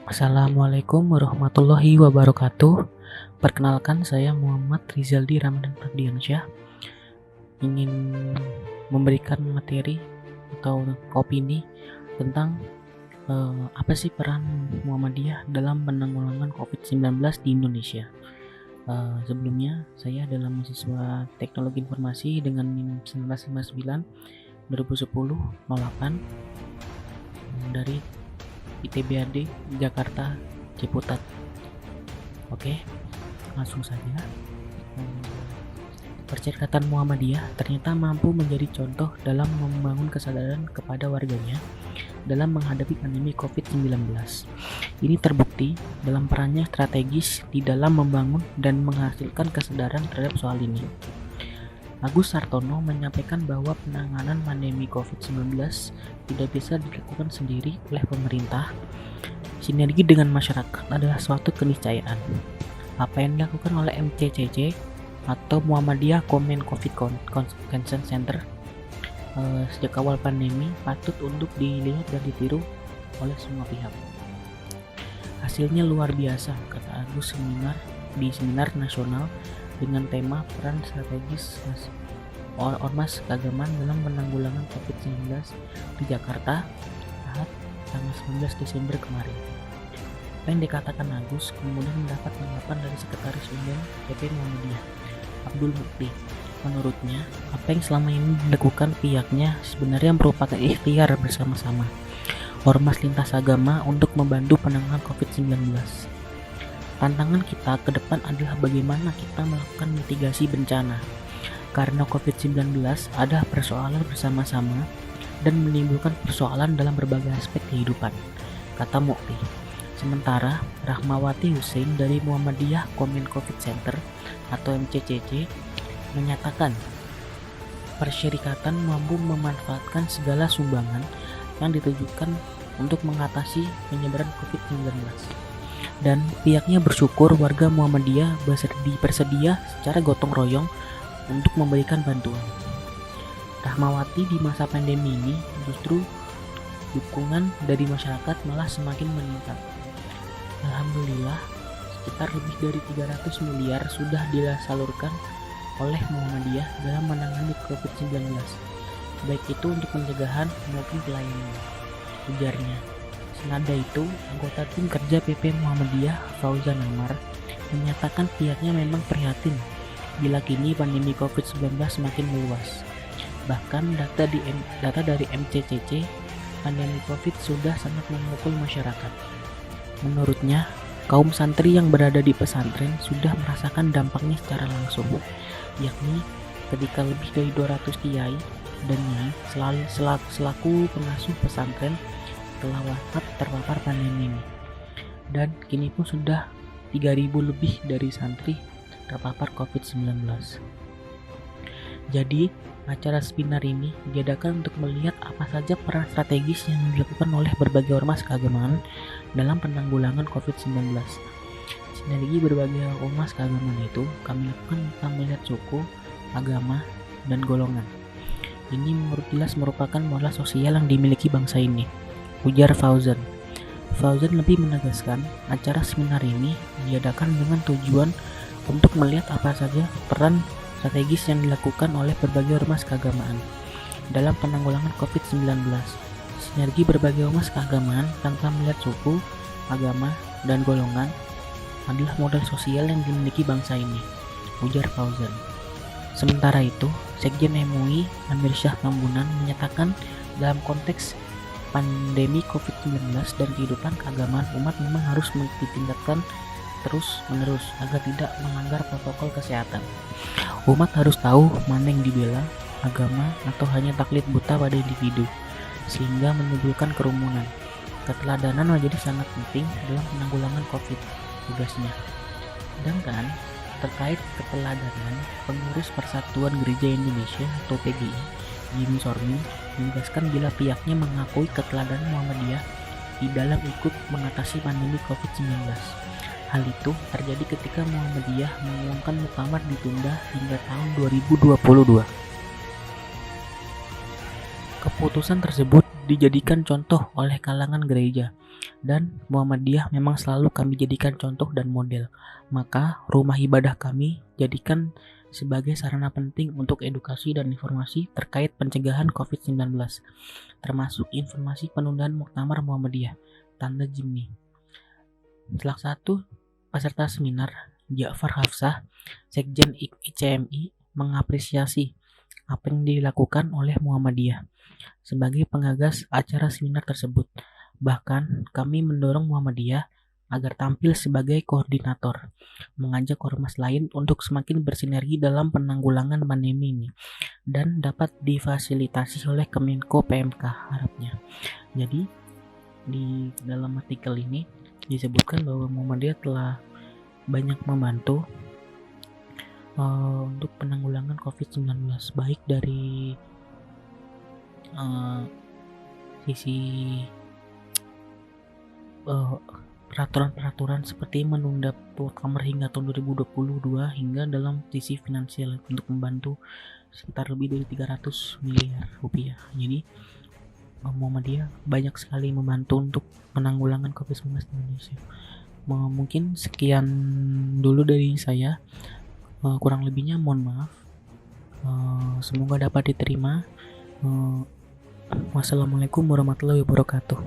Assalamualaikum warahmatullahi wabarakatuh. Perkenalkan, saya Muhammad Rizaldi Ramadan Fardiansyah. Ingin memberikan materi atau opini tentang apa sih peran Muhammadiyah dalam penanggulangan COVID-19 di Indonesia. Sebelumnya, saya adalah mahasiswa Teknologi Informasi dengan NIM 1959 2010 08 dari ITBAD Jakarta Ciputat. Oke, langsung saja. Perserikatan Muhammadiyah ternyata mampu menjadi contoh dalam membangun kesadaran kepada warganya dalam menghadapi pandemi COVID-19. Ini terbukti dalam perannya strategis di dalam membangun dan menghasilkan kesadaran terhadap soal ini. Agus Sartono menyampaikan bahwa penanganan pandemi COVID-19 tidak bisa dilakukan sendiri oleh pemerintah. Sinergi dengan masyarakat adalah suatu keniscayaan. Apa yang dilakukan oleh MCCC atau Muhammadiyah Komen COVID Convention Center sejak awal pandemi patut untuk dilihat dan ditiru oleh semua pihak. Hasilnya luar biasa, kata Agus di seminar nasional dengan tema peran strategis ormas keagamaan dalam penanggulangan COVID-19 di Jakarta saat tanggal 19 Desember kemarin. Apa yang dikatakan Agus kemudian mendapat tanggapan dari Sekretaris Umum PP Muhammadiyah, Abdul Mukti. Menurutnya, apa yang selama ini dilakukan pihaknya sebenarnya merupakan ikhtiar bersama-sama ormas lintas agama untuk membantu penanganan COVID-19. Tantangan kita ke depan adalah bagaimana kita melakukan mitigasi bencana. Karena COVID-19 ada persoalan bersama-sama dan menimbulkan persoalan dalam berbagai aspek kehidupan, kata Mukti. Sementara Rahmawati Hussein dari Muhammadiyah Komen COVID Center atau MCCC menyatakan persyarikatan mampu memanfaatkan segala sumbangan yang ditujukan untuk mengatasi penyebaran COVID-19. Dan pihaknya bersyukur warga Muhammadiyah bersedia secara gotong royong untuk memberikan bantuan. Rahmawati, di masa pandemi ini justru dukungan dari masyarakat malah semakin meningkat. Alhamdulillah, sekitar lebih dari 300 miliar sudah disalurkan oleh Muhammadiyah dalam menangani COVID-19, baik itu untuk pencegahan maupun pelayanan, ujarnya. Senada itu, anggota tim kerja PP Muhammadiyah Fauzan Amar menyatakan pihaknya memang prihatin bila kini pandemi COVID-19 semakin meluas. Bahkan data dari MCCC, pandemi COVID sudah sangat memukul masyarakat. Menurutnya, kaum santri yang berada di pesantren sudah merasakan dampaknya secara langsung, yakni ketika lebih dari 200 kiai dan nyai selaku pengasuh pesantren telah wafat terpapar pandemi ini. Dan kini pun sudah 3.000 lebih dari santri terpapar COVID-19. Jadi, acara seminar ini diadakan untuk melihat apa saja peran strategis yang dilakukan oleh berbagai ormas keagamaan dalam penanggulangan COVID-19. Sinergi berbagai ormas keagamaan itu kami lakukan tanpa melihat suku, agama, dan golongan. Ini menurut jelas merupakan modal sosial yang dimiliki bangsa ini, ujar Fauzan. Fauzan lebih menegaskan acara seminar ini diadakan dengan tujuan untuk melihat apa saja peran strategis yang dilakukan oleh berbagai ormas keagamaan dalam penanggulangan COVID-19. Sinergi berbagai ormas keagamaan tanpa melihat suku, agama, dan golongan adalah modal sosial yang dimiliki bangsa ini, ujar Fauzan. Sementara itu, Sekjen MUI Amir Syah Tambunan menyatakan dalam konteks pandemi COVID-19 dan kehidupan keagamaan, umat memang harus ditingkatkan terus-menerus agar tidak melanggar protokol kesehatan. Umat harus tahu mana yang dibela, agama atau hanya taklid buta pada individu, sehingga menimbulkan kerumunan. Keteladanan menjadi sangat penting dalam penanggulangan COVID, tugasnya. Sedangkan terkait keteladanan, pengurus Persatuan Gereja Indonesia atau PGI, Jimmy Sormin, menegaskan bila pihaknya mengakui keteladanan Muhammadiyah di dalam ikut mengatasi pandemi COVID-19. Hal itu terjadi ketika Muhammadiyah mengumumkan muktamar ditunda hingga tahun 2022. Keputusan tersebut dijadikan contoh oleh kalangan gereja, dan Muhammadiyah memang selalu kami jadikan contoh dan model. Maka rumah ibadah kami jadikan sebagai sarana penting untuk edukasi dan informasi terkait pencegahan COVID-19, termasuk informasi penundaan Muktamar Muhammadiyah, tanda Jimny. Salah satu peserta seminar, Ja'far Hafsah, Sekjen ICMI, mengapresiasi apa yang dilakukan oleh Muhammadiyah sebagai penggagas acara seminar tersebut. Bahkan kami mendorong Muhammadiyah agar tampil sebagai koordinator, mengajak ormas lain untuk semakin bersinergi dalam penanggulangan pandemi ini, dan dapat difasilitasi oleh Kemenko PMK harapnya. Jadi di dalam artikel ini disebutkan bahwa Muhammadiyah telah banyak membantu untuk penanggulangan COVID-19, baik dari sisi peraturan-peraturan seperti menunda Muktamar hingga tahun 2022, hingga dalam sisi finansial untuk membantu sekitar lebih dari 300 miliar rupiah. Jadi Muhammadiyah banyak sekali membantu untuk penanggulangan COVID-19 di Indonesia. Mungkin sekian dulu dari saya, kurang lebihnya mohon maaf. Semoga dapat diterima. Wassalamualaikum warahmatullahi wabarakatuh.